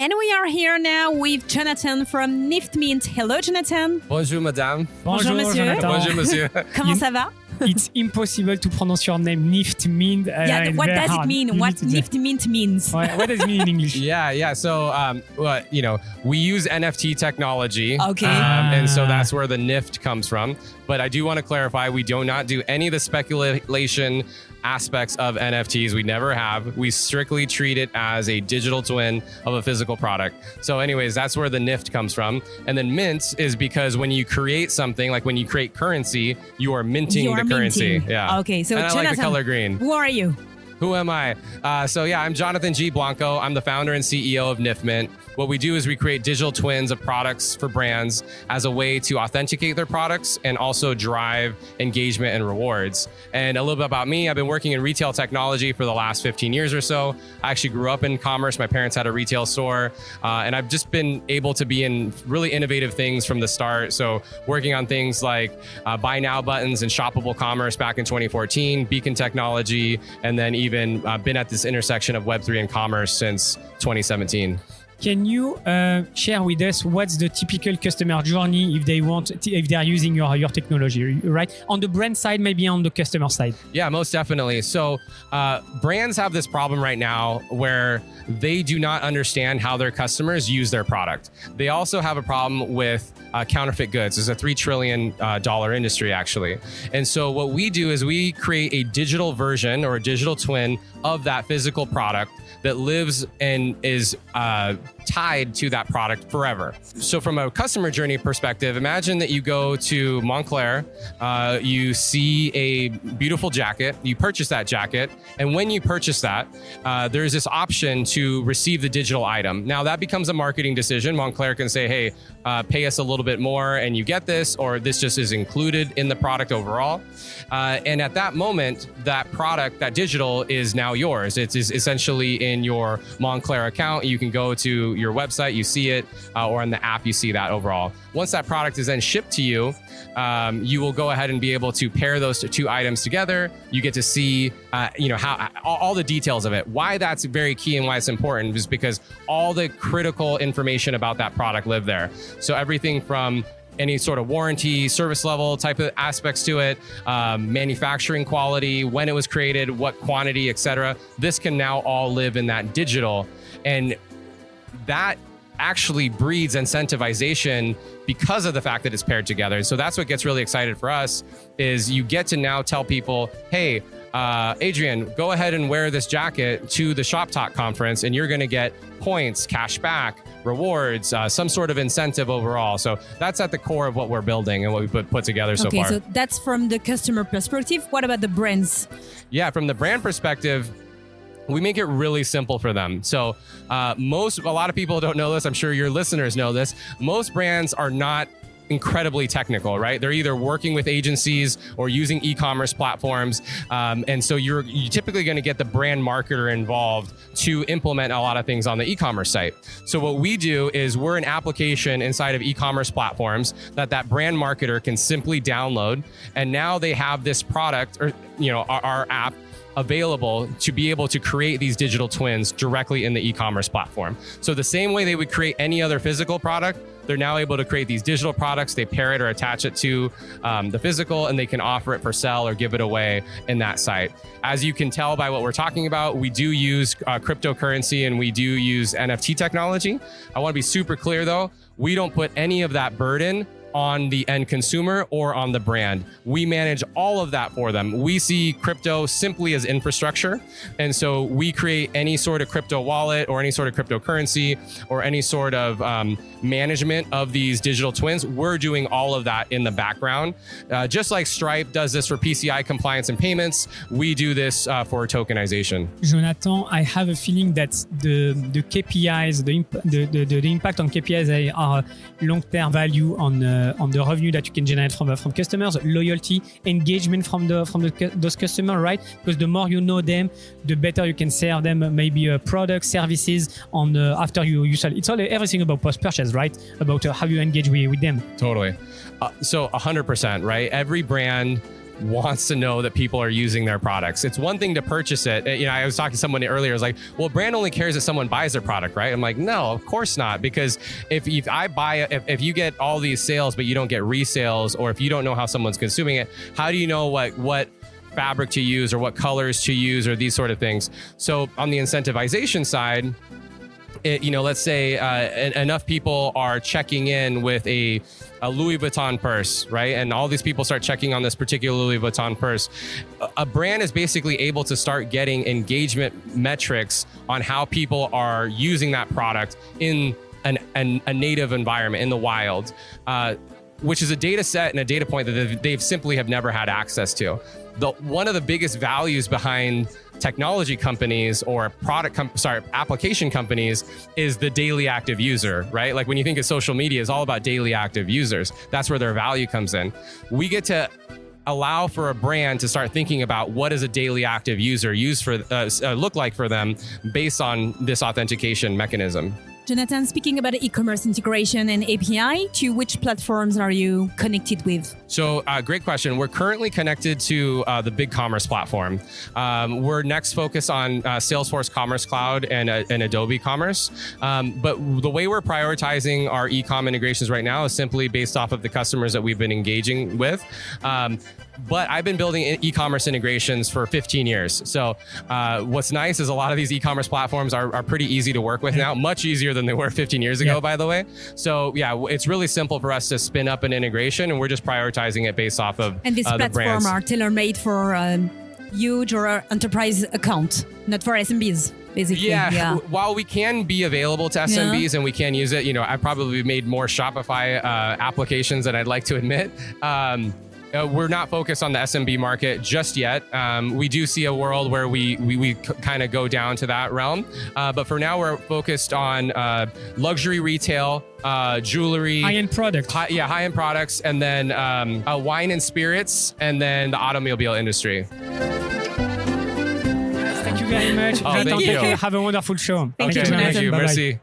And we are here now with Jonathan from Niftmint. Hello, Jonathan. Bonjour, madame. Bonjour, monsieur. Jonathan. Bonjour, monsieur. Comment ça va? It's impossible to pronounce your name, Niftmint. Yeah, what does it mean? What Niftmint means? What does it mean in English? Yeah. So, we use NFT technology. Okay. And so that's where the NIFT comes from. But I do want to clarify, we do not do any of the speculation aspects of NFTs. We never have. We strictly treat it as a digital twin of a physical product. So anyways, that's where the NIFT comes from. And then mint is because when you create something, like when you create currency, you are minting the currency. Yeah. Okay. So and I Jonathan, like the color green. Who are you? Who am I? I'm Jonathan G. Blanco. I'm the founder and CEO of Niftmint. What we do is we create digital twins of products for brands as a way to authenticate their products and also drive engagement and rewards. And a little bit about me, I've been working in retail technology for the last 15 years or so. I actually grew up in commerce. My parents had a retail store. And I've just been able to be in really innovative things from the start. So working on things like buy now buttons and shoppable commerce back in 2014, beacon technology, and then even been at this intersection of Web3 and commerce since 2017. Can you share with us what's the typical customer journey if they are using your technology, right? On the brand side, maybe on the customer side. Yeah, most definitely. So brands have this problem right now where they do not understand how their customers use their product. They also have a problem with counterfeit goods. It's a $3 trillion industry, actually. And so what we do is we create a digital version or a digital twin of that physical product that lives and is tied to that product forever. So from a customer journey perspective, imagine that you go to Montclair, you see a beautiful jacket, you purchase that jacket, and when you purchase that, there's this option to receive the digital item. Now that becomes a marketing decision. Montclair can say, hey, pay us a little bit more and you get this, or this just is included in the product overall. And at that moment, that product, that digital is now yours. It's essentially in your Montclair account. You can go to your website, you see it, or on the app, you see that overall. Once that product is then shipped to you, you will go ahead and be able to pair those two items together. You get to see, how all the details of it. Why that's very key and why it's important is because all the critical information about that product live there. So everything from any sort of warranty, service level type of aspects to it, manufacturing quality, when it was created, what quantity, etc. This can now all live in that digital. And that actually breeds incentivization because of the fact that it's paired together. So that's what gets really excited for us is you get to now tell people, hey, Adrian, go ahead and wear this jacket to the ShopTalk conference and you're going to get points, cash back, rewards, some sort of incentive overall. So that's at the core of what we're building and what we put together so far. Okay, so that's from the customer perspective. What about the brands? Yeah, from the brand perspective, we make it really simple for them. So a lot of people don't know this. I'm sure your listeners know this. Most brands are not incredibly technical, right? They're either working with agencies or using e-commerce platforms. And so you're typically going to get the brand marketer involved to implement a lot of things on the e-commerce site. So what we do is we're an application inside of e-commerce platforms that brand marketer can simply download. And now they have this product or, our app available to be able to create these digital twins directly in the e-commerce platform. So the same way they would create any other physical product, they're now able to create these digital products. They pair it or attach it to the physical, and they can offer it for sale or give it away in that site. As you can tell by what we're talking about, we do use cryptocurrency and we do use NFT technology. I want to be super clear though, we don't put any of that burden on the end consumer or on the brand. We manage all of that for them. We see crypto simply as infrastructure. And so we create any sort of crypto wallet or any sort of cryptocurrency or any sort of management of these digital twins. We're doing all of that in the background. Just like Stripe does this for PCI compliance and payments, we do this for tokenization. Jonathan, I have a feeling that the KPIs, the impact on KPIs are long-term value on the revenue that you can generate from customers, loyalty, engagement from those customers, right? Because the more you know them, the better you can serve them maybe products, services after you sell. It's everything about post-purchase, right? About how you engage with them. Totally. So 100%, right? Every brand wants to know that people are using their products. It's one thing to purchase it. I was talking to someone earlier. I was like, well, brand only cares that someone buys their product, right? I'm like, no, of course not. Because if you get all these sales, but you don't get resales, or if you don't know how someone's consuming it, how do you know what fabric to use or what colors to use or these sort of things? So on the incentivization side, let's say enough people are checking in with a Louis Vuitton purse, right? And all these people start checking on this particular Louis Vuitton purse. A brand is basically able to start getting engagement metrics on how people are using that product in a native environment, in the wild, which is a data set and a data point that they've simply have never had access to. One of the biggest values behind technology companies or application companies is the daily active user, right? Like when you think of social media, it's all about daily active users. That's where their value comes in. We get to allow for a brand to start thinking about what does a daily active user look like for them based on this authentication mechanism. Jonathan, speaking about e-commerce integration and API, to which platforms are you connected with? So great question. We're currently connected to the big commerce platform. We're next focused on Salesforce Commerce Cloud and Adobe Commerce. But the way we're prioritizing our e-com integrations right now is simply based off of the customers that we've been engaging with. But I've been building e-commerce integrations for 15 years. So what's nice is a lot of these e-commerce platforms are pretty easy to work with now, much easier than they were 15 years ago, by the way. So yeah, it's really simple for us to spin up an integration, and we're just prioritizing it based off of and these platforms are tailor-made for huge or enterprise account, not for SMBs. Basically. Yeah. While we can be available to SMBs and we can use it, I've probably made more Shopify applications than I'd like to admit. We're not focused on the SMB market just yet. We do see a world where we kind of go down to that realm. But for now, we're focused on luxury retail, jewelry. High-end products. High-end products. And then wine and spirits. And then the automobile industry. Thank you very much. Thank you. Have a wonderful show. Thank you, Jonathan. Thank you. Merci.